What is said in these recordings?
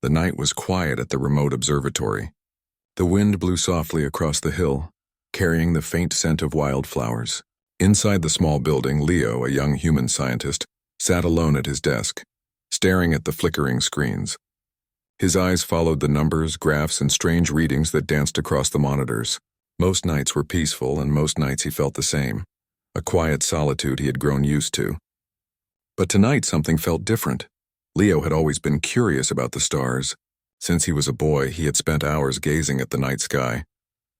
The night was quiet at the remote observatory. The wind blew softly across the hill, carrying the faint scent of wildflowers. Inside the small building, Leo, a young human scientist, sat alone at his desk, staring at the flickering screens. His eyes followed the numbers, graphs, and strange readings that danced across the monitors. Most nights were peaceful, and most nights he felt the same, a quiet solitude he had grown used to. But tonight something felt different. Leo had always been curious about the stars. Since he was a boy, he had spent hours gazing at the night sky,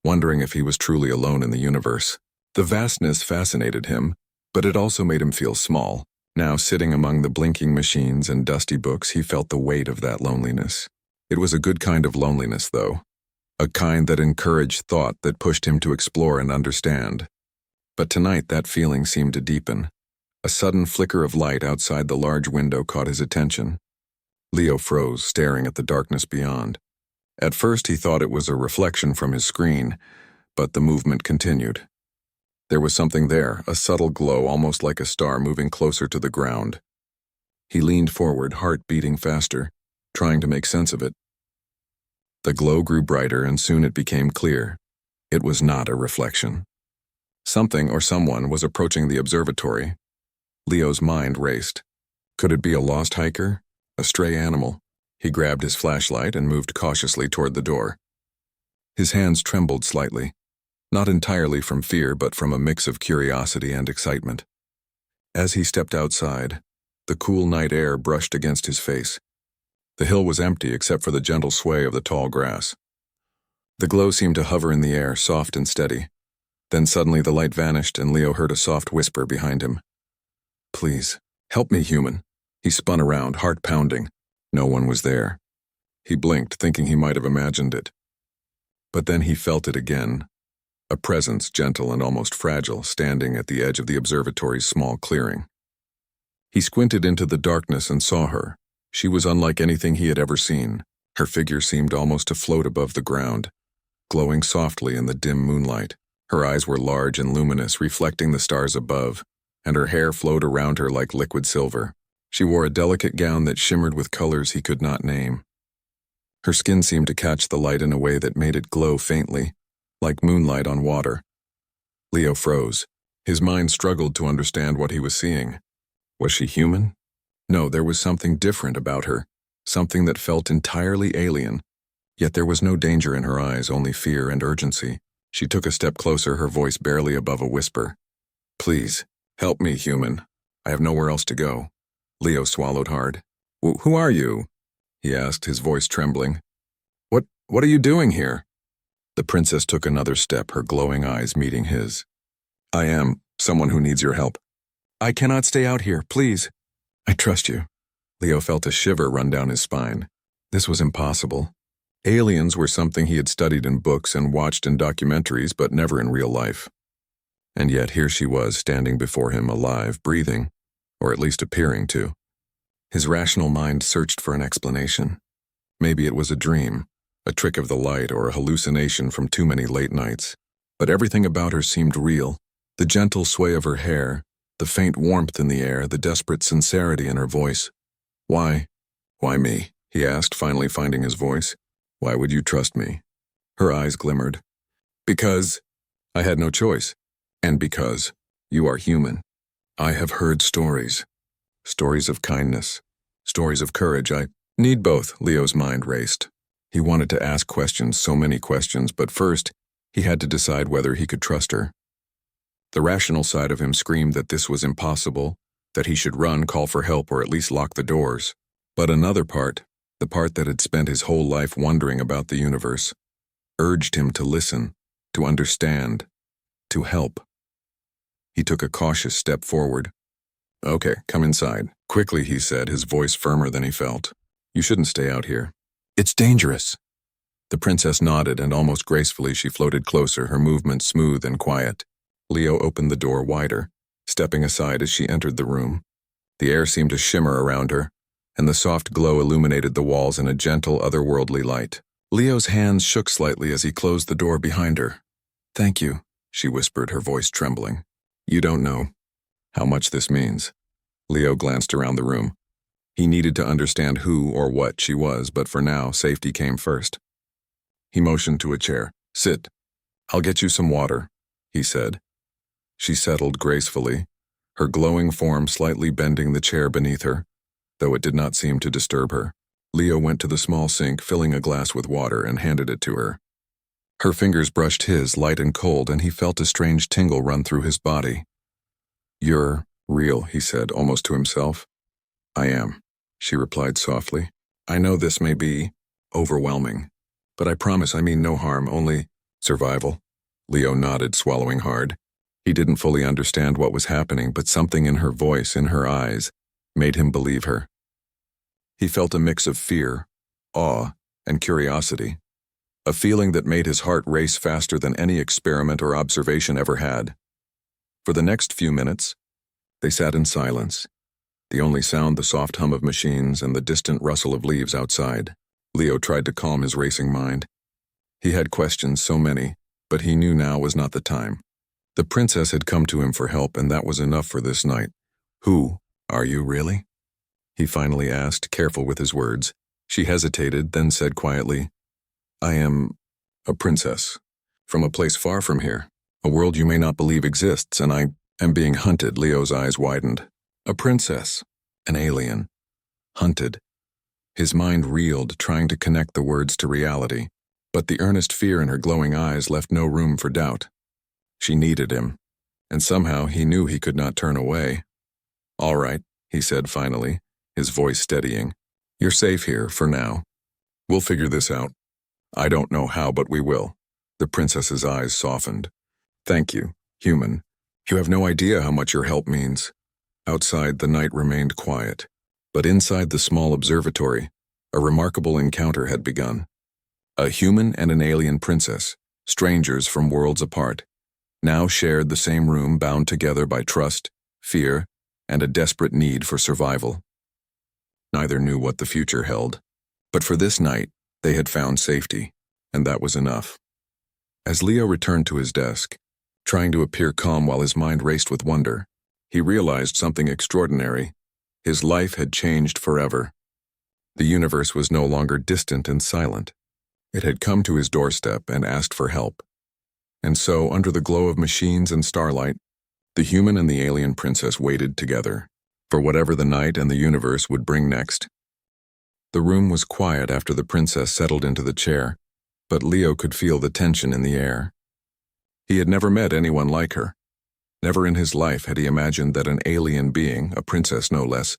wondering if he was truly alone in the universe. The vastness fascinated him, but it also made him feel small. Now, sitting among the blinking machines and dusty books, he felt the weight of that loneliness. It was a good kind of loneliness, though. A kind that encouraged thought, that pushed him to explore and understand. But tonight that feeling seemed to deepen. A sudden flicker of light outside the large window caught his attention. Leo froze, staring at the darkness beyond. At first he thought it was a reflection from his screen, but the movement continued. There was something there, a subtle glow, almost like a star moving closer to the ground. He leaned forward, heart beating faster, trying to make sense of it. The glow grew brighter, and soon it became clear. It was not a reflection. Something or someone was approaching the observatory. Leo's mind raced. Could it be a lost hiker? A stray animal? He grabbed his flashlight and moved cautiously toward the door. His hands trembled slightly, not entirely from fear, but from a mix of curiosity and excitement. As he stepped outside, the cool night air brushed against his face. The hill was empty except for the gentle sway of the tall grass. The glow seemed to hover in the air, soft and steady. Then suddenly the light vanished, and Leo heard a soft whisper behind him. "Please, help me, human." He spun around, heart pounding. No one was there. He blinked, thinking he might have imagined it. But then he felt it again. A presence, gentle and almost fragile, standing at the edge of the observatory's small clearing. He squinted into the darkness and saw her. She was unlike anything he had ever seen. Her figure seemed almost to float above the ground, glowing softly in the dim moonlight. Her eyes were large and luminous, reflecting the stars above, and her hair flowed around her like liquid silver. She wore a delicate gown that shimmered with colors he could not name. Her skin seemed to catch the light in a way that made it glow faintly, like moonlight on water. Leo froze. His mind struggled to understand what he was seeing. Was she human? No, there was something different about her, something that felt entirely alien. Yet there was no danger in her eyes, only fear and urgency. She took a step closer, her voice barely above a whisper. "Please, help me, human. I have nowhere else to go." Leo swallowed hard. Who are you?" he asked, his voice trembling. What are you doing here?" The princess took another step, her glowing eyes meeting his. "I am someone who needs your help." "I cannot stay out here, please." "I trust you." Leo felt a shiver run down his spine. This was impossible. Aliens were something he had studied in books and watched in documentaries, but never in real life. And yet here she was, standing before him, alive, breathing, or at least appearing to. His rational mind searched for an explanation. Maybe it was a dream, a trick of the light, or a hallucination from too many late nights. But everything about her seemed real. The gentle sway of her hair, the faint warmth in the air, the desperate sincerity in her voice. Why me?" he asked, finally finding his voice. "Why would you trust me?" Her eyes glimmered. "Because I had no choice. And because you are human. I have heard stories. Stories of kindness. Stories of courage. I need both." Leo's mind raced. He wanted to ask questions, so many questions, but first, he had to decide whether he could trust her. The rational side of him screamed that this was impossible, that he should run, call for help, or at least lock the doors. But another part, the part that had spent his whole life wondering about the universe, urged him to listen, to understand, to help. He took a cautious step forward. "Okay, come inside." Quickly, he said, his voice firmer than he felt. "You shouldn't stay out here. It's dangerous." The princess nodded, and almost gracefully she floated closer, her movements smooth and quiet. Leo opened the door wider, stepping aside as she entered the room. The air seemed to shimmer around her, and the soft glow illuminated the walls in a gentle, otherworldly light. Leo's hands shook slightly as he closed the door behind her. "Thank you," she whispered, her voice trembling. "You don't know how much this means." Leo glanced around the room. He needed to understand who or what she was, but for now, safety came first. He motioned to a chair. "Sit. I'll get you some water," he said. She settled gracefully, her glowing form slightly bending the chair beneath her, though it did not seem to disturb her. Leo went to the small sink, filling a glass with water, and handed it to her. Her fingers brushed his, light and cold, and he felt a strange tingle run through his body. "You're real," he said, almost to himself. "I am," she replied softly. "I know this may be overwhelming, but I promise I mean no harm, only survival." Leo nodded, swallowing hard. He didn't fully understand what was happening, but something in her voice, in her eyes, made him believe her. He felt a mix of fear, awe, and curiosity, a feeling that made his heart race faster than any experiment or observation ever had. For the next few minutes, they sat in silence, the only sound the soft hum of machines and the distant rustle of leaves outside. Leo tried to calm his racing mind. He had questions, so many, but he knew now was not the time. The princess had come to him for help, and that was enough for this night. "Who are you, really?" he finally asked, careful with his words. She hesitated, then said quietly, "I am a princess, from a place far from here, a world you may not believe exists, and I am being hunted." Leo's eyes widened. A princess, an alien, hunted. His mind reeled, trying to connect the words to reality, but the earnest fear in her glowing eyes left no room for doubt. She needed him, and somehow he knew he could not turn away. "All right," he said finally, his voice steadying. "You're safe here, for now. We'll figure this out. I don't know how, but we will." The princess's eyes softened. "Thank you, human. You have no idea how much your help means." Outside, the night remained quiet, but inside the small observatory, a remarkable encounter had begun. A human and an alien princess, strangers from worlds apart, now shared the same room, bound together by trust, fear, and a desperate need for survival. Neither knew what the future held, but for this night, they had found safety, and that was enough. As Leo returned to his desk, trying to appear calm while his mind raced with wonder, he realized something extraordinary. His life had changed forever. The universe was no longer distant and silent. It had come to his doorstep and asked for help. And so, under the glow of machines and starlight, the human and the alien princess waited together, for whatever the night and the universe would bring next. The room was quiet after the princess settled into the chair, but Leo could feel the tension in the air. He had never met anyone like her. Never in his life had he imagined that an alien being, a princess no less,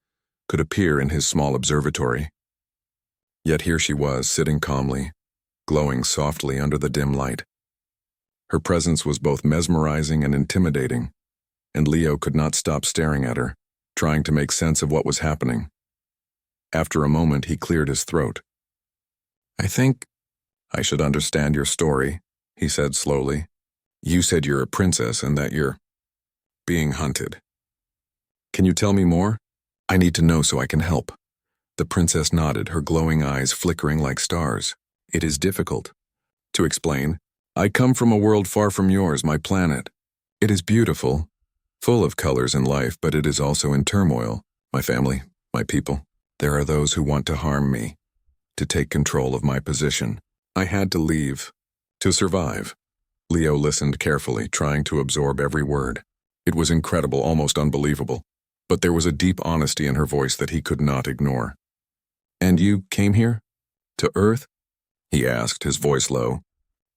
could appear in his small observatory. Yet here she was, sitting calmly, glowing softly under the dim light. Her presence was both mesmerizing and intimidating, and Leo could not stop staring at her, trying to make sense of what was happening. After a moment, he cleared his throat. "I think I should understand your story," he said slowly. "You said you're a princess and that you're being hunted. Can you tell me more? I need to know so I can help." The princess nodded, her glowing eyes flickering like stars. "It is difficult to explain. I come from a world far from yours, my planet. It is beautiful, full of colors and life, but it is also in turmoil. My family, my people. There are those who want to harm me, to take control of my position. I had to leave, to survive." Leo listened carefully, trying to absorb every word. It was incredible, almost unbelievable, but there was a deep honesty in her voice that he could not ignore. "And you came here? To Earth?" he asked, his voice low.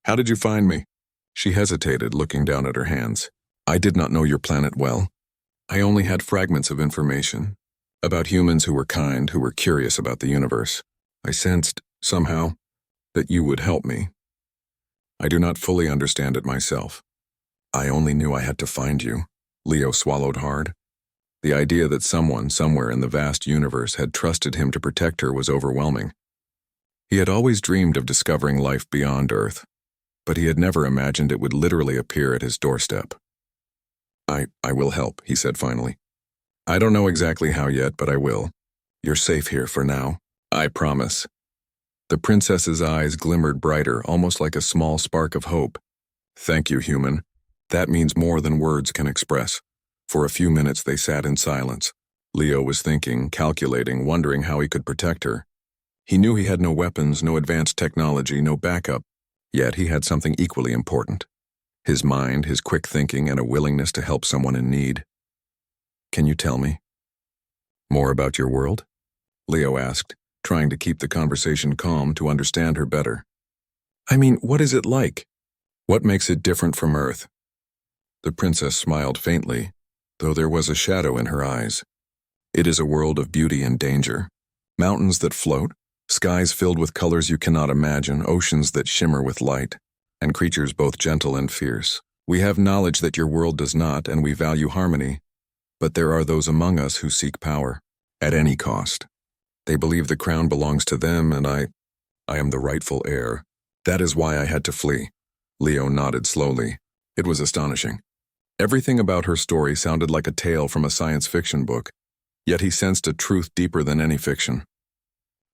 "How did you find me?" She hesitated, looking down at her hands. "I did not know your planet well. I only had fragments of information about humans who were kind, who were curious about the universe. I sensed, somehow, that you would help me. I do not fully understand it myself. I only knew I had to find you." Leo swallowed hard. The idea that someone, somewhere in the vast universe, had trusted him to protect her was overwhelming. He had always dreamed of discovering life beyond Earth, but he had never imagined it would literally appear at his doorstep. I will help," he said finally. "I don't know exactly how yet, but I will. You're safe here for now. I promise." The princess's eyes glimmered brighter, almost like a small spark of hope. "Thank you, human. That means more than words can express." For a few minutes they sat in silence, Leo was thinking, calculating, wondering how he could protect her. He knew he had no weapons, no advanced technology, no backup, yet he had something equally important. His mind, his quick thinking, and a willingness to help someone in need. "Can you tell me more about your world?" Leo asked, trying to keep the conversation calm to understand her better. "I mean, what is it like? What makes it different from Earth?" The princess smiled faintly, though there was a shadow in her eyes. "It is a world of beauty and danger. Mountains that float, skies filled with colors you cannot imagine, oceans that shimmer with light, and creatures both gentle and fierce. We have knowledge that your world does not, and we value harmony, but there are those among us who seek power, at any cost. They believe the crown belongs to them, and I am the rightful heir. That is why I had to flee." Leo nodded slowly. It was astonishing. Everything about her story sounded like a tale from a science fiction book, yet he sensed a truth deeper than any fiction.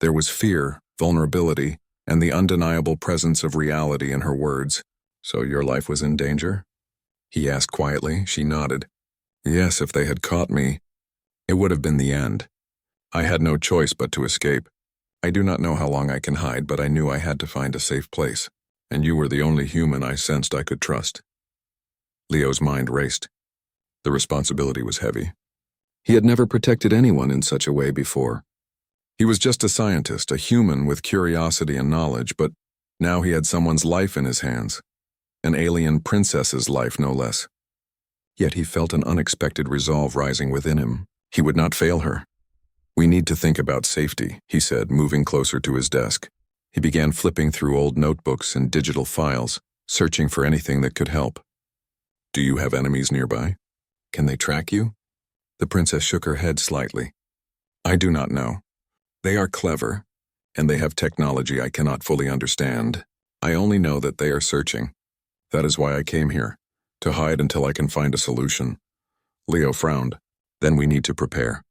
There was fear, vulnerability, and the undeniable presence of reality in her words. "So your life was in danger?" he asked quietly. She nodded. "Yes, if they had caught me, it would have been the end. I had no choice but to escape. I do not know how long I can hide, but I knew I had to find a safe place, and you were the only human I sensed I could trust." Leo's mind raced. The responsibility was heavy. He had never protected anyone in such a way before. He was just a scientist, a human with curiosity and knowledge, but now he had someone's life in his hands, an alien princess's life no less. Yet he felt an unexpected resolve rising within him. He would not fail her. "We need to think about safety," he said, moving closer to his desk. He began flipping through old notebooks and digital files, searching for anything that could help. "Do you have enemies nearby? Can they track you?" The princess shook her head slightly. "I do not know. They are clever, and they have technology I cannot fully understand. I only know that they are searching. That is why I came here, to hide until I can find a solution." Leo frowned. "Then we need to prepare.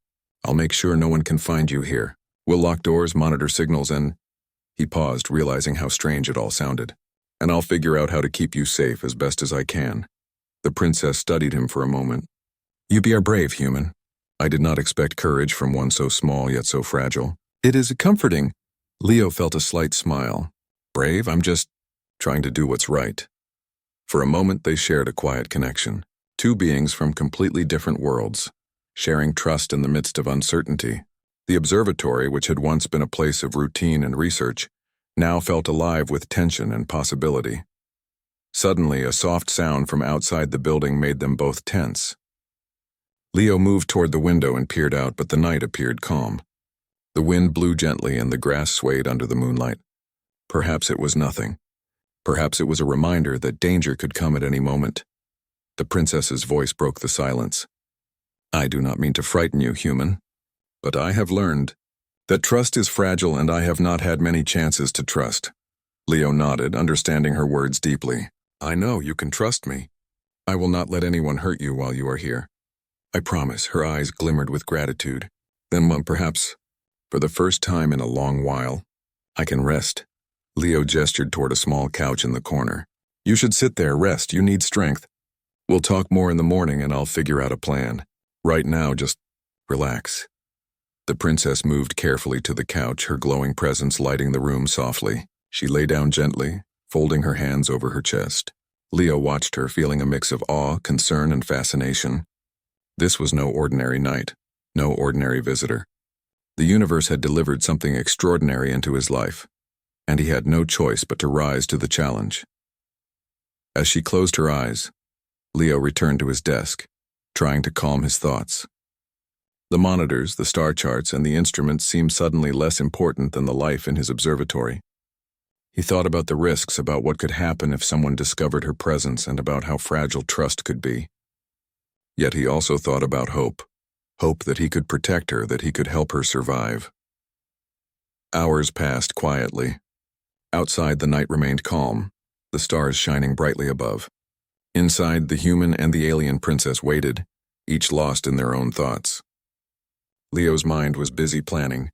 I'll make sure no one can find you here. We'll lock doors, monitor signals, and—" He paused, realizing how strange it all sounded. "And I'll figure out how to keep you safe as best as I can." The princess studied him for a moment. "You are brave, human. I did not expect courage from one so small yet so fragile. It is comforting." Leo felt a slight smile. "Brave? I'm just trying to do what's right." For a moment they shared a quiet connection. Two beings from completely different worlds, sharing trust in the midst of uncertainty. The observatory, which had once been a place of routine and research, now felt alive with tension and possibility. Suddenly, a soft sound from outside the building made them both tense. Leo moved toward the window and peered out, but the night appeared calm. The wind blew gently and the grass swayed under the moonlight. Perhaps it was nothing. Perhaps it was a reminder that danger could come at any moment. The princess's voice broke the silence. "I do not mean to frighten you, human, but I have learned that trust is fragile and I have not had many chances to trust." Leo nodded, understanding her words deeply. "I know you can trust me. I will not let anyone hurt you while you are here. I promise." Her eyes glimmered with gratitude. "Then perhaps, for the first time in a long while, I can rest." Leo gestured toward a small couch in the corner. "You should sit there, rest, you need strength. We'll talk more in the morning and I'll figure out a plan. Right now, just relax." The princess moved carefully to the couch, her glowing presence lighting the room softly. She lay down gently, folding her hands over her chest. Leo watched her, feeling a mix of awe, concern, and fascination. This was no ordinary night, no ordinary visitor. The universe had delivered something extraordinary into his life, and he had no choice but to rise to the challenge. As she closed her eyes, Leo returned to his desk, trying to calm his thoughts. The monitors, the star charts, and the instruments seemed suddenly less important than the life in his observatory. He thought about the risks, about what could happen if someone discovered her presence, and about how fragile trust could be. Yet he also thought about hope. Hope that he could protect her, that he could help her survive. Hours passed quietly. Outside, the night remained calm, the stars shining brightly above. Inside, the human and the alien princess waited, each lost in their own thoughts. Leo's mind was busy planning,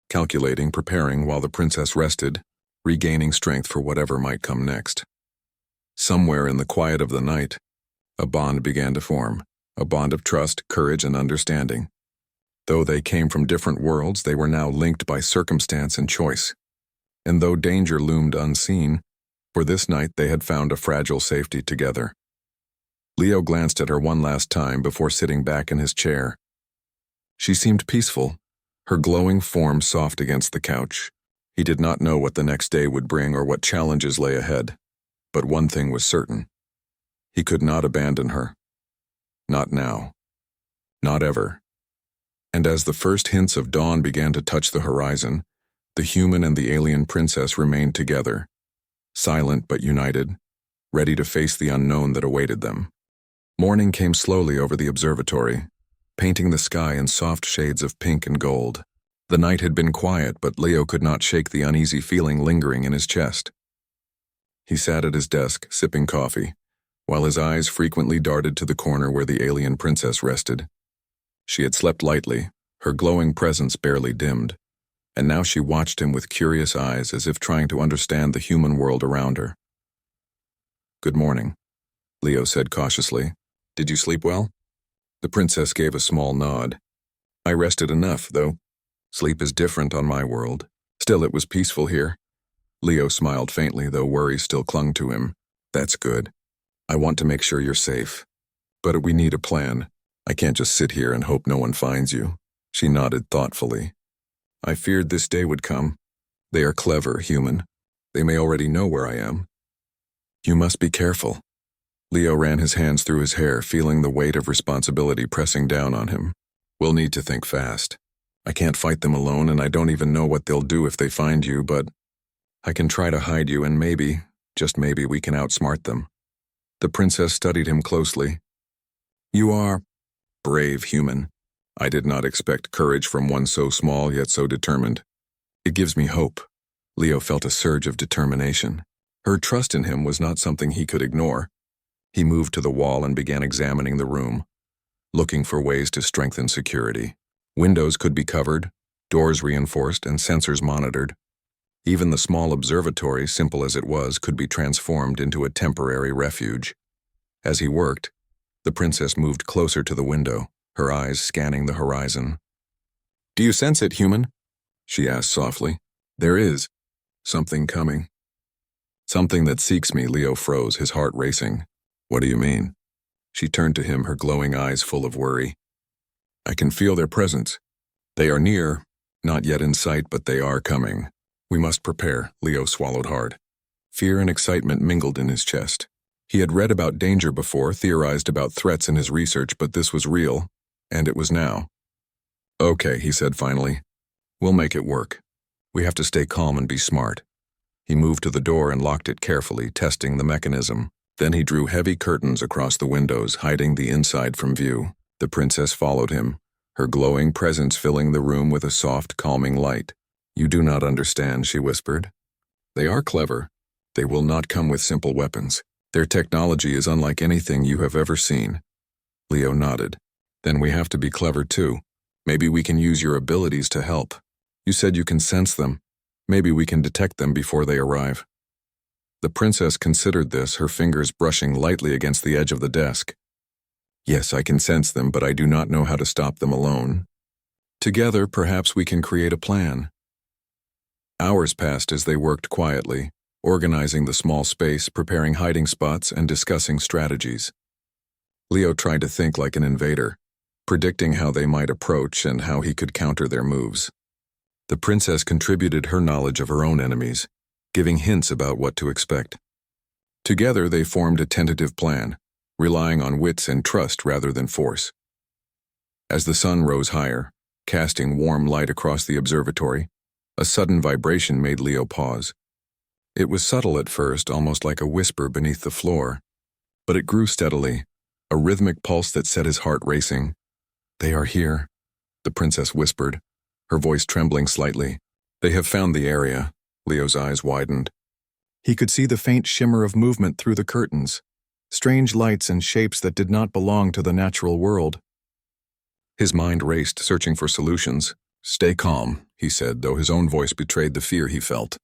calculating, preparing, while the princess rested, regaining strength for whatever might come next. Somewhere in the quiet of the night, a bond began to form, a bond of trust, courage, and understanding. Though they came from different worlds, they were now linked by circumstance and choice. And though danger loomed unseen, for this night they had found a fragile safety together. Leo glanced at her one last time before sitting back in his chair. She seemed peaceful, her glowing form soft against the couch. He did not know what the next day would bring or what challenges lay ahead, but one thing was certain. He could not abandon her. Not now. Not ever. And as the first hints of dawn began to touch the horizon, the human and the alien princess remained together, silent but united, ready to face the unknown that awaited them. Morning came slowly over the observatory, painting the sky in soft shades of pink and gold. The night had been quiet, but Leo could not shake the uneasy feeling lingering in his chest. He sat at his desk, sipping coffee, while his eyes frequently darted to the corner where the alien princess rested. She had slept lightly, her glowing presence barely dimmed, and now she watched him with curious eyes as if trying to understand the human world around her. "Good morning," Leo said cautiously. "Did you sleep well?" The princess gave a small nod. "I rested enough, though. Sleep is different on my world. Still, it was peaceful here." Leo smiled faintly, though worry still clung to him. "That's good. I want to make sure you're safe. But we need a plan. I can't just sit here and hope no one finds you." She nodded thoughtfully. "I feared this day would come. They are clever, human. They may already know where I am. You must be careful." Leo ran his hands through his hair, feeling the weight of responsibility pressing down on him. "We'll need to think fast. I can't fight them alone, and I don't even know what they'll do if they find you, but I can try to hide you, and maybe, just maybe, we can outsmart them." The princess studied him closely. "You are brave, human. I did not expect courage from one so small yet so determined. It gives me hope." Leo felt a surge of determination. Her trust in him was not something he could ignore. He moved to the wall and began examining the room, looking for ways to strengthen security. Windows could be covered, doors reinforced, and sensors monitored. Even the small observatory, simple as it was, could be transformed into a temporary refuge. As he worked, the princess moved closer to the window, her eyes scanning the horizon. "Do you sense it, human?" she asked softly. "There is something coming." "Something that seeks me," Leo froze, his heart racing. "What do you mean?" She turned to him, her glowing eyes full of worry. "I can feel their presence. They are near, not yet in sight, but they are coming. We must prepare." Leo swallowed hard. Fear and excitement mingled in his chest. He had read about danger before, theorized about threats in his research, but this was real, and it was now. "Okay," he said finally. "We'll make it work. We have to stay calm and be smart." He moved to the door and locked it carefully, testing the mechanism. Then he drew heavy curtains across the windows, hiding the inside from view. The princess followed him, her glowing presence filling the room with a soft, calming light. "You do not understand," she whispered. "They are clever. They will not come with simple weapons. Their technology is unlike anything you have ever seen." Leo nodded. "Then we have to be clever too. Maybe we can use your abilities to help. You said you can sense them. Maybe we can detect them before they arrive." The princess considered this, her fingers brushing lightly against the edge of the desk. "Yes, I can sense them, but I do not know how to stop them alone. Together, perhaps we can create a plan." Hours passed as they worked quietly, organizing the small space, preparing hiding spots, and discussing strategies. Leo tried to think like an invader, predicting how they might approach and how he could counter their moves. The princess contributed her knowledge of her own enemies, giving hints about what to expect. Together they formed a tentative plan, relying on wits and trust rather than force. As the sun rose higher, casting warm light across the observatory, a sudden vibration made Leo pause. It was subtle at first, almost like a whisper beneath the floor, but it grew steadily, a rhythmic pulse that set his heart racing. "They are here," the princess whispered, her voice trembling slightly. "They have found the area." Leo's eyes widened. He could see the faint shimmer of movement through the curtains, strange lights and shapes that did not belong to the natural world. His mind raced, searching for solutions. "Stay calm," he said, though his own voice betrayed the fear he felt.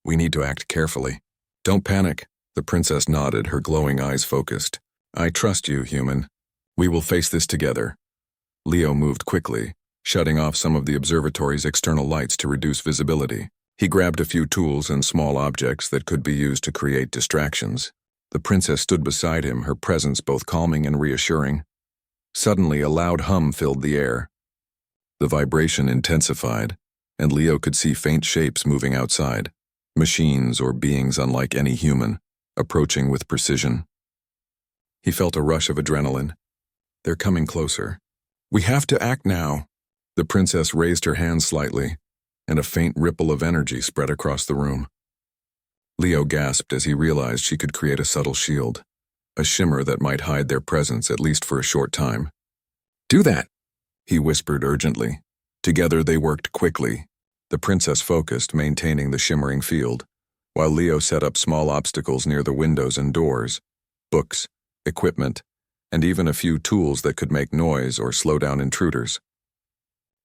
"We need to act carefully." "Don't panic," the princess nodded, her glowing eyes focused. "I trust you, human. We will face this together." Leo moved quickly, shutting off some of the observatory's external lights to reduce visibility. He grabbed a few tools and small objects that could be used to create distractions. The princess stood beside him, her presence both calming and reassuring. Suddenly, a loud hum filled the air. The vibration intensified, and Leo could see faint shapes moving outside, machines or beings unlike any human, approaching with precision. He felt a rush of adrenaline. They're coming closer. We have to act now. The princess raised her hand slightly, and a faint ripple of energy spread across the room. Leo gasped as he realized she could create a subtle shield, a shimmer that might hide their presence at least for a short time. Do that, he whispered urgently. Together they worked quickly. The princess focused, maintaining the shimmering field, while Leo set up small obstacles near the windows and doors, books, equipment, and even a few tools that could make noise or slow down intruders.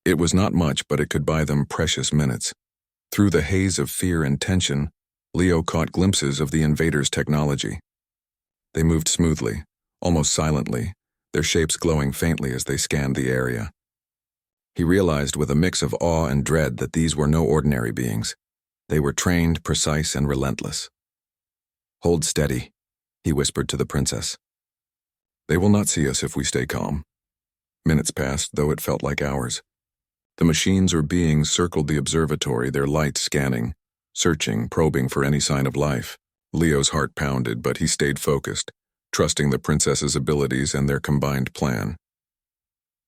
It was not much, but it could buy them precious minutes. Through the haze of fear and tension, Leo caught glimpses of the invaders' technology. They moved smoothly, almost silently, their shapes glowing faintly as they scanned the area. He realized with a mix of awe and dread that these were no ordinary beings. They were trained, precise, and relentless. Hold steady, he whispered to the princess. They will not see us if we stay calm. Minutes passed, though it felt like hours. The machines or beings circled the observatory, their lights scanning, searching, probing for any sign of life. Leo's heart pounded, but he stayed focused, trusting the princess's abilities and their combined plan.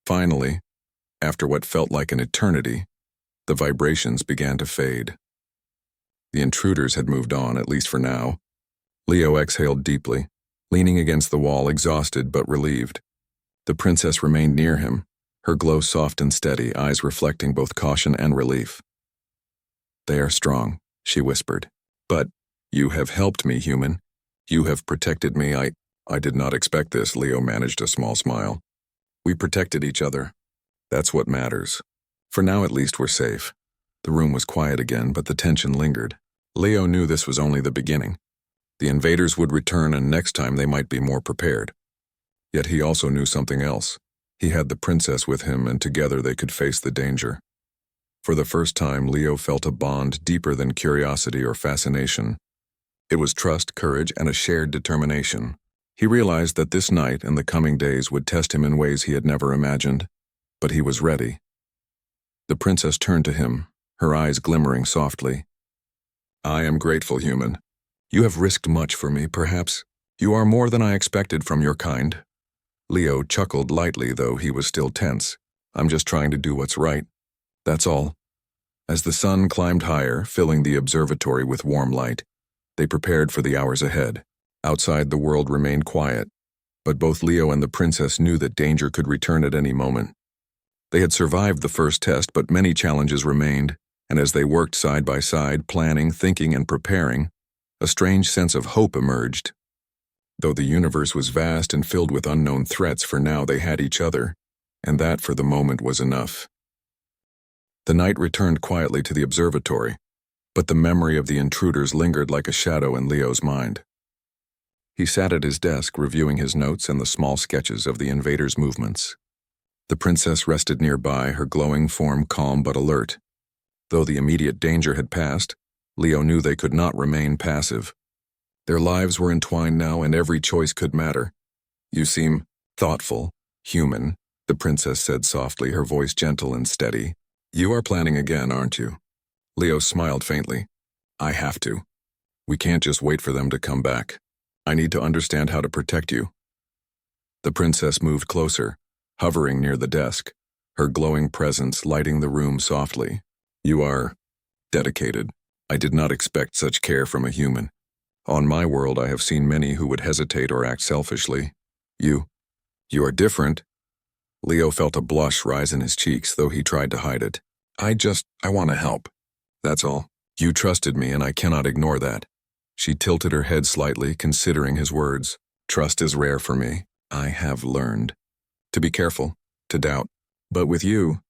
Finally, after what felt like an eternity, the vibrations began to fade. The intruders had moved on, at least for now. Leo exhaled deeply, leaning against the wall, exhausted but relieved. The princess remained near him, her glow soft and steady, eyes reflecting both caution and relief. They are strong, she whispered. But you have helped me, human. You have protected me. I did not expect this, Leo managed a small smile. We protected each other. That's what matters. For now, at least, we're safe. The room was quiet again, but the tension lingered. Leo knew this was only the beginning. The invaders would return, and next time they might be more prepared. Yet he also knew something else. He had the princess with him, and together they could face the danger. For the first time, Leo felt a bond deeper than curiosity or fascination. It was trust, courage, and a shared determination. He realized that this night and the coming days would test him in ways he had never imagined, but he was ready. The princess turned to him, her eyes glimmering softly. I am grateful, human. You have risked much for me, perhaps. You are more than I expected from your kind. Leo chuckled lightly, though he was still tense. I'm just trying to do what's right. That's all. As the sun climbed higher, filling the observatory with warm light, they prepared for the hours ahead. Outside, the world remained quiet, but both Leo and the princess knew that danger could return at any moment. They had survived the first test, but many challenges remained, and as they worked side by side, planning, thinking, and preparing, a strange sense of hope emerged. Though the universe was vast and filled with unknown threats, for now they had each other, and that for the moment was enough. The night returned quietly to the observatory, but the memory of the intruders lingered like a shadow in Leo's mind. He sat at his desk, reviewing his notes and the small sketches of the invaders' movements. The princess rested nearby, her glowing form calm but alert. Though the immediate danger had passed, Leo knew they could not remain passive. Their lives were entwined now, and every choice could matter. You seem thoughtful, human, the princess said softly, her voice gentle and steady. You are planning again, aren't you? Leo smiled faintly. I have to. We can't just wait for them to come back. I need to understand how to protect you. The princess moved closer, hovering near the desk, her glowing presence lighting the room softly. You are dedicated. I did not expect such care from a human. On my world, I have seen many who would hesitate or act selfishly. You are different. Leo felt a blush rise in his cheeks, though he tried to hide it. I want to help. That's all. You trusted me, and I cannot ignore that. She tilted her head slightly, considering his words. Trust is rare for me. I have learned to be careful, to doubt. But with you,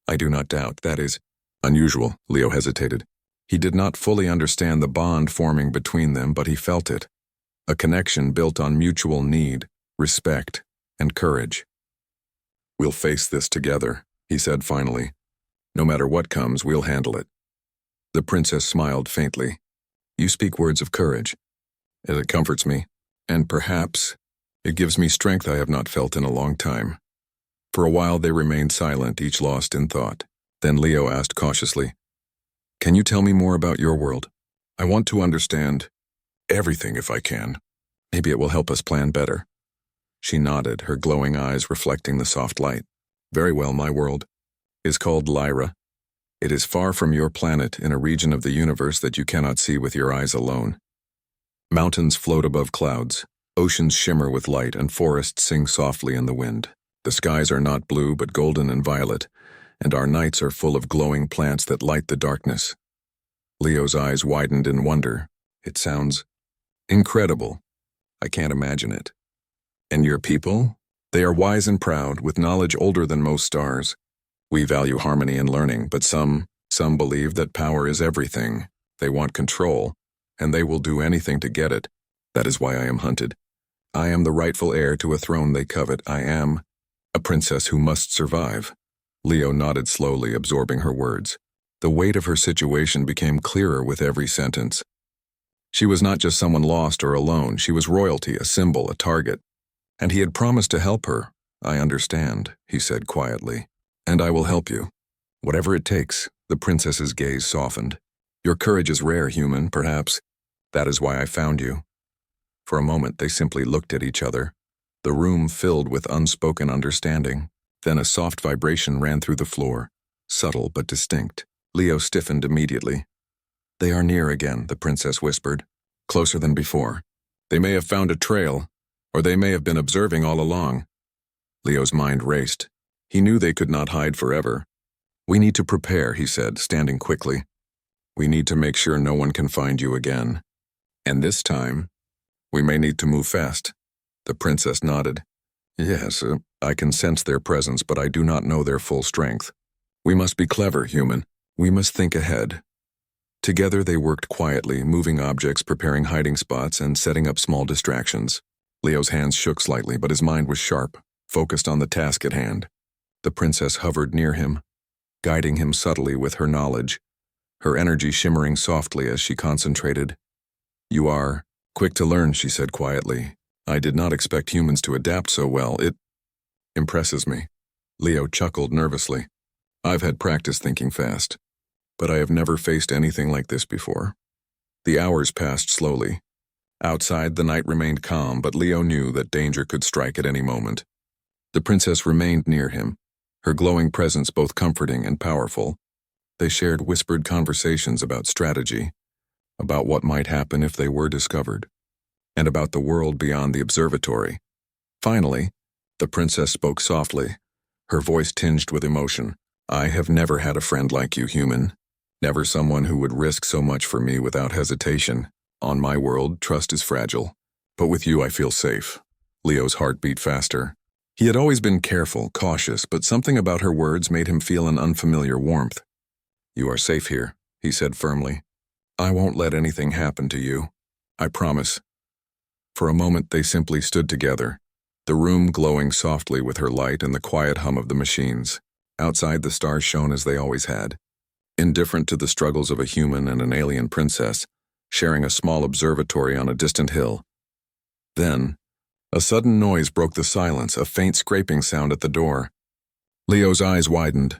I do not doubt. That is unusual. Leo hesitated. He did not fully understand the bond forming between them, but he felt it. A connection built on mutual need, respect, and courage. We'll face this together, he said finally. No matter what comes, we'll handle it. The princess smiled faintly. You speak words of courage. It comforts me, and perhaps it gives me strength I have not felt in a long time. For a while they remained silent, each lost in thought. Then Leo asked cautiously, Can you tell me more about your world? I want to understand everything if I can. Maybe it will help us plan better. She nodded, her glowing eyes reflecting the soft light. Very well, my world is called Lyra. It is far from your planet in a region of the universe that you cannot see with your eyes alone. Mountains float above clouds, oceans shimmer with light, and forests sing softly in the wind. The skies are not blue but golden and violet, and our nights are full of glowing plants that light the darkness. Leo's eyes widened in wonder. It sounds incredible. I can't imagine it. And your people? They are wise and proud, with knowledge older than most stars. We value harmony and learning, but some believe that power is everything. They want control, and they will do anything to get it. That is why I am hunted. I am the rightful heir to a throne they covet. I am a princess who must survive. Leo nodded slowly, absorbing her words. The weight of her situation became clearer with every sentence. She was not just someone lost or alone. She was royalty, a symbol, a target. And he had promised to help her. I understand, he said quietly. And I will help you. Whatever it takes. The princess's gaze softened. Your courage is rare, human, perhaps. That is why I found you. For a moment, they simply looked at each other. The room filled with unspoken understanding. Then a soft vibration ran through the floor, subtle but distinct. Leo stiffened immediately. They are near again, the princess whispered. Closer than before. They may have found a trail, or they may have been observing all along. Leo's mind raced. He knew they could not hide forever. We need to prepare, he said, standing quickly. We need to make sure no one can find you again. And this time, we may need to move fast. The princess nodded. Yes, I can sense their presence, but I do not know their full strength. We must be clever, human. We must think ahead. Together they worked quietly, moving objects, preparing hiding spots, and setting up small distractions. Leo's hands shook slightly, but his mind was sharp, focused on the task at hand. The princess hovered near him, guiding him subtly with her knowledge, her energy shimmering softly as she concentrated. You are quick to learn, she said quietly. I did not expect humans to adapt so well. It impresses me. Leo chuckled nervously. I've had practice thinking fast, but I have never faced anything like this before. The hours passed slowly. Outside, the night remained calm, but Leo knew that danger could strike at any moment. The princess remained near him, her glowing presence both comforting and powerful. They shared whispered conversations about strategy, about what might happen if they were discovered, and about the world beyond the observatory. Finally, the princess spoke softly, her voice tinged with emotion. I have never had a friend like you, human. Never someone who would risk so much for me without hesitation. On my world, trust is fragile, but with you I feel safe. Leo's heart beat faster. He had always been careful, cautious, but something about her words made him feel an unfamiliar warmth. You are safe here, he said firmly. I won't let anything happen to you. I promise. For a moment they simply stood together, the room glowing softly with her light and the quiet hum of the machines. Outside, the stars shone as they always had, indifferent to the struggles of a human and an alien princess, sharing a small observatory on a distant hill. Then, a sudden noise broke the silence, a faint scraping sound at the door. Leo's eyes widened.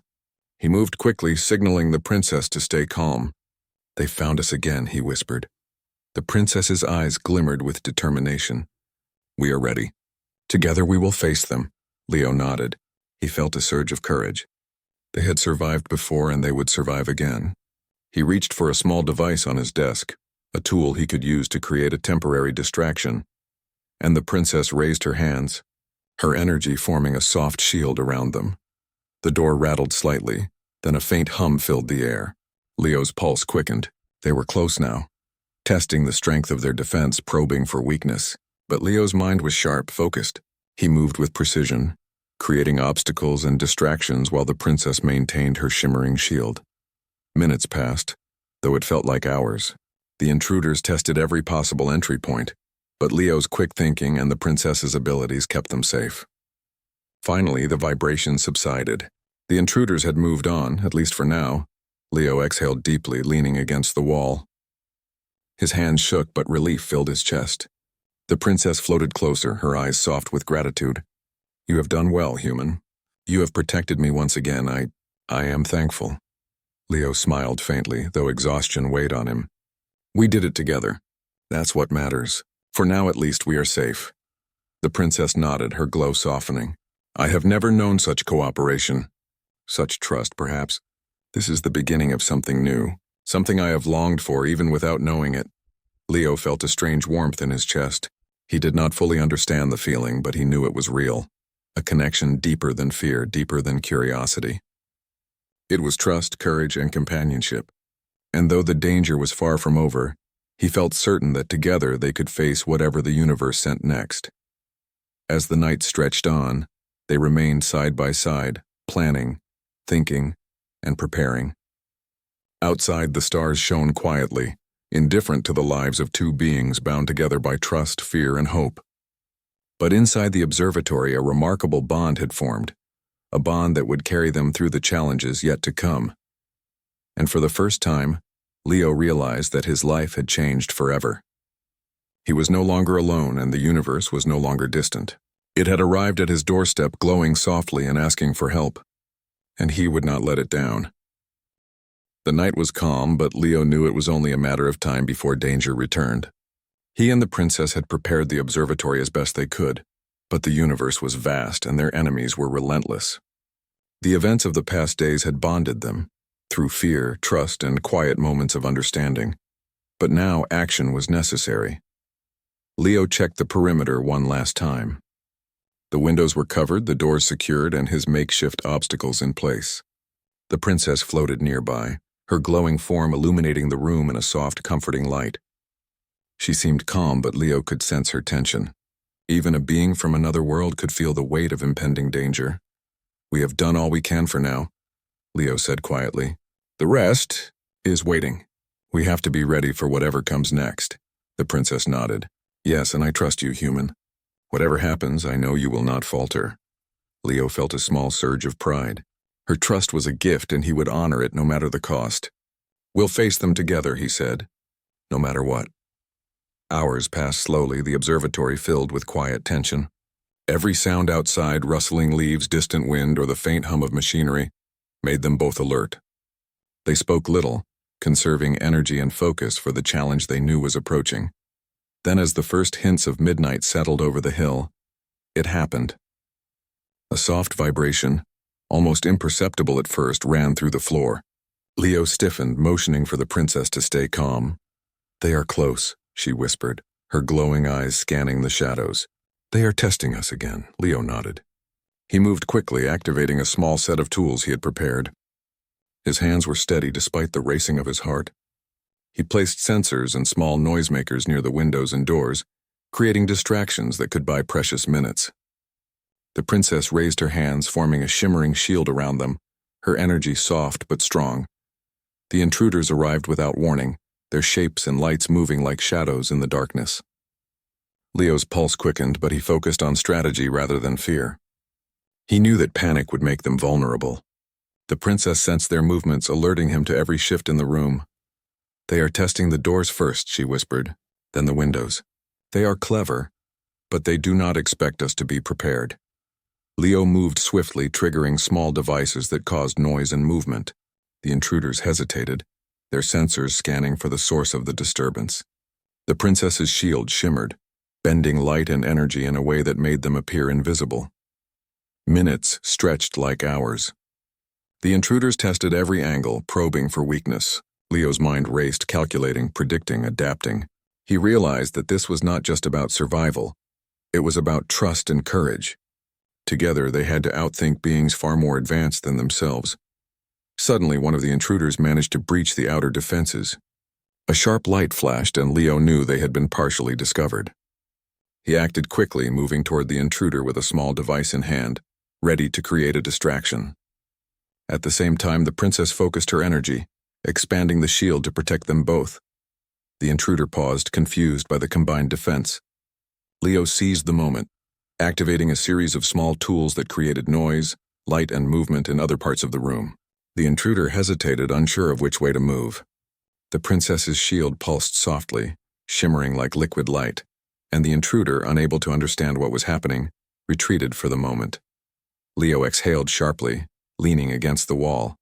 He moved quickly, signaling the princess to stay calm. They found us again, he whispered. The princess's eyes glimmered with determination. We are ready. Together we will face them. Leo nodded. He felt a surge of courage. They had survived before and they would survive again. He reached for a small device on his desk, a tool he could use to create a temporary distraction. And the princess raised her hands, her energy forming a soft shield around them. The door rattled slightly, then a faint hum filled the air. Leo's pulse quickened. They were close now, testing the strength of their defense, probing for weakness. But Leo's mind was sharp, focused. He moved with precision, creating obstacles and distractions while the princess maintained her shimmering shield. Minutes passed, though it felt like hours. The intruders tested every possible entry point, but Leo's quick thinking and the princess's abilities kept them safe. Finally, the vibration subsided, The intruders had moved on, at least for now. Leo exhaled deeply, leaning against the wall. His hands shook, but relief filled his chest. The princess floated closer, her eyes soft with gratitude. "You have done well, human. You have protected me once again. I am thankful." Leo smiled faintly, though exhaustion weighed on him. "We did it together. That's what matters. For now, at least, we are safe." The princess nodded, her glow softening. "I have never known such cooperation. Such trust, perhaps. This is the beginning of something new, something I have longed for even without knowing it." Leo felt a strange warmth in his chest. He did not fully understand the feeling, but he knew it was real. A connection deeper than fear, deeper than curiosity. It was trust, courage, and companionship. And though the danger was far from over, he felt certain that together they could face whatever the universe sent next. As the night stretched on, they remained side by side, planning, thinking, and preparing. Outside, the stars shone quietly, indifferent to the lives of two beings bound together by trust, fear, and hope. But inside the observatory, a remarkable bond had formed, a bond that would carry them through the challenges yet to come. And for the first time, Leo realized that his life had changed forever. He was no longer alone, and the universe was no longer distant. It had arrived at his doorstep, glowing softly and asking for help. And he would not let it down. The night was calm, but Leo knew it was only a matter of time before danger returned. He and the princess had prepared the observatory as best they could, but the universe was vast and their enemies were relentless. The events of the past days had bonded them, through fear, trust, and quiet moments of understanding. But now action was necessary. Leo checked the perimeter one last time. The windows were covered, the doors secured, and his makeshift obstacles in place. The princess floated nearby, her glowing form illuminating the room in a soft, comforting light. She seemed calm, but Leo could sense her tension. Even a being from another world could feel the weight of impending danger. "We have done all we can for now," Leo said quietly. "The rest is waiting. We have to be ready for whatever comes next." The princess nodded. "Yes, and I trust you, human. Whatever happens, I know you will not falter." Leo felt a small surge of pride. Her trust was a gift, and he would honor it no matter the cost. "We'll face them together," he said, "no matter what." Hours passed slowly, the observatory filled with quiet tension. Every sound outside, rustling leaves, distant wind, or the faint hum of machinery, made them both alert. They spoke little, conserving energy and focus for the challenge they knew was approaching. Then, as the first hints of midnight settled over the hill, it happened. A soft vibration, almost imperceptible at first, ran through the floor. Leo stiffened, motioning for the princess to stay calm. "They are close," she whispered, her glowing eyes scanning the shadows. "They are testing us again," Leo nodded. He moved quickly, activating a small set of tools he had prepared. His hands were steady despite the racing of his heart. He placed sensors and small noisemakers near the windows and doors, creating distractions that could buy precious minutes. The princess raised her hands, forming a shimmering shield around them, her energy soft but strong. The intruders arrived without warning, their shapes and lights moving like shadows in the darkness. Leo's pulse quickened, but he focused on strategy rather than fear. He knew that panic would make them vulnerable. The princess sensed their movements, alerting him to every shift in the room. "They are testing the doors first," she whispered, "then the windows. They are clever, but they do not expect us to be prepared." Leo moved swiftly, triggering small devices that caused noise and movement. The intruders hesitated, their sensors scanning for the source of the disturbance. The princess's shield shimmered, bending light and energy in a way that made them appear invisible. Minutes stretched like hours. The intruders tested every angle, probing for weakness. Leo's mind raced, calculating, predicting, adapting. He realized that this was not just about survival. It was about trust and courage. Together, they had to outthink beings far more advanced than themselves. Suddenly, one of the intruders managed to breach the outer defenses. A sharp light flashed, and Leo knew they had been partially discovered. He acted quickly, moving toward the intruder with a small device in hand, ready to create a distraction. At the same time, the princess focused her energy, expanding the shield to protect them both. The intruder paused, confused by the combined defense. Leo seized the moment, activating a series of small tools that created noise, light and movement in other parts of the room. The intruder hesitated, unsure of which way to move. The princess's shield pulsed softly, shimmering like liquid light, and the intruder, unable to understand what was happening, retreated for the moment. Leo exhaled sharply, leaning against the wall.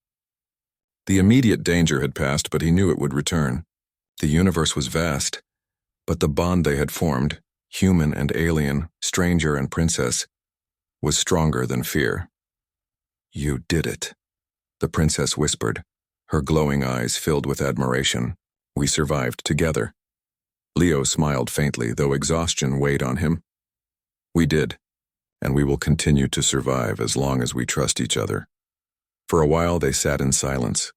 The immediate danger had passed, but he knew it would return. The universe was vast, but the bond they had formed, human and alien, stranger and princess, was stronger than fear. "You did it," the princess whispered, her glowing eyes filled with admiration. "We survived together." Leo smiled faintly, though exhaustion weighed on him. "We did, and we will continue to survive as long as we trust each other." For a while they sat in silence,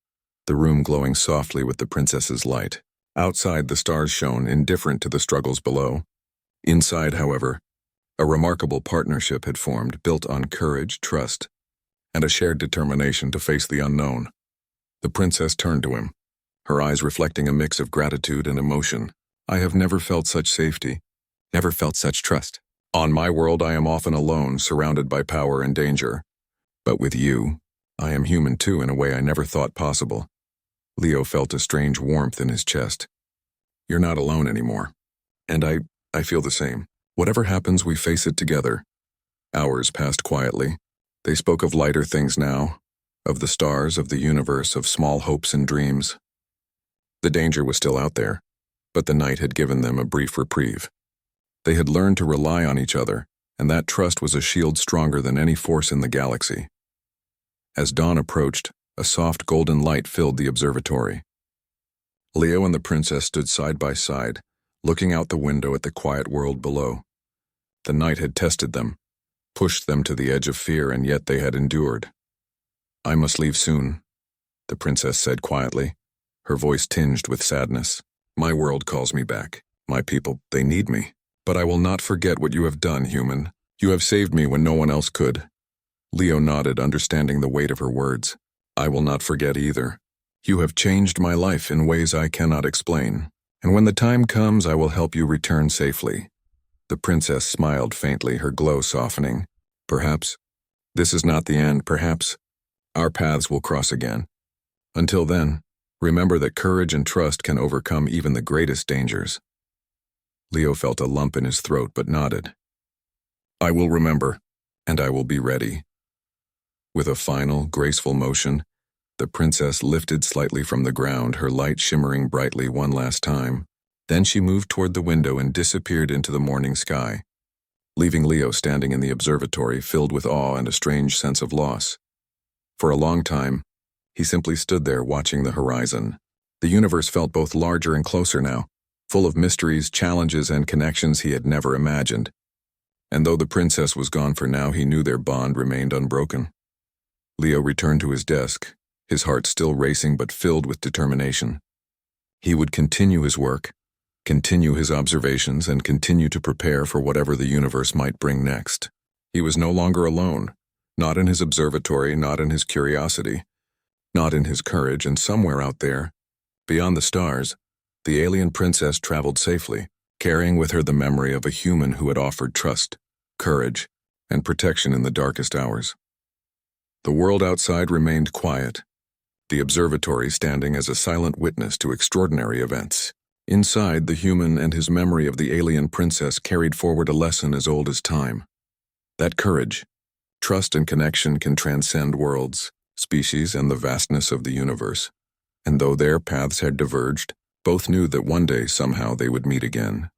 the room glowing softly with the princess's light. Outside, the stars shone, indifferent to the struggles below. Inside, however, a remarkable partnership had formed, built on courage, trust, and a shared determination to face the unknown. The princess turned to him, her eyes reflecting a mix of gratitude and emotion. "I have never felt such safety, never felt such trust. On my world, I am often alone, surrounded by power and danger. But with you, I am human too, in a way I never thought possible." Leo felt a strange warmth in his chest. "You're not alone anymore. And I feel the same. Whatever happens, we face it together." Hours passed quietly. They spoke of lighter things now, of the stars, of the universe, of small hopes and dreams. The danger was still out there, but the night had given them a brief reprieve. They had learned to rely on each other, and that trust was a shield stronger than any force in the galaxy. As dawn approached, a soft golden light filled the observatory. Leo and the princess stood side by side, looking out the window at the quiet world below. The night had tested them, pushed them to the edge of fear, and yet they had endured. "I must leave soon," the princess said quietly, her voice tinged with sadness. "My world calls me back. My people, they need me. But I will not forget what you have done, human. You have saved me when no one else could." Leo nodded, understanding the weight of her words. "I will not forget either. You have changed my life in ways I cannot explain. And when the time comes, I will help you return safely." The princess smiled faintly, her glow softening. "Perhaps this is not the end. Perhaps our paths will cross again. Until then, remember that courage and trust can overcome even the greatest dangers." Leo felt a lump in his throat but nodded. "I will remember, and I will be ready." With a final, graceful motion, the princess lifted slightly from the ground, her light shimmering brightly one last time. Then she moved toward the window and disappeared into the morning sky, leaving Leo standing in the observatory, filled with awe and a strange sense of loss. For a long time, he simply stood there watching the horizon. The universe felt both larger and closer now, full of mysteries, challenges, and connections he had never imagined. And though the princess was gone for now, he knew their bond remained unbroken. Leo returned to his desk, his heart still racing but filled with determination. He would continue his work, continue his observations, and continue to prepare for whatever the universe might bring next. He was no longer alone, not in his observatory, not in his curiosity, not in his courage, and somewhere out there, beyond the stars, the alien princess traveled safely, carrying with her the memory of a human who had offered trust, courage, and protection in the darkest hours. The world outside remained quiet, the observatory standing as a silent witness to extraordinary events. Inside, the human and his memory of the alien princess carried forward a lesson as old as time. That courage, trust, and connection can transcend worlds, species, and the vastness of the universe. And though their paths had diverged, both knew that one day somehow they would meet again.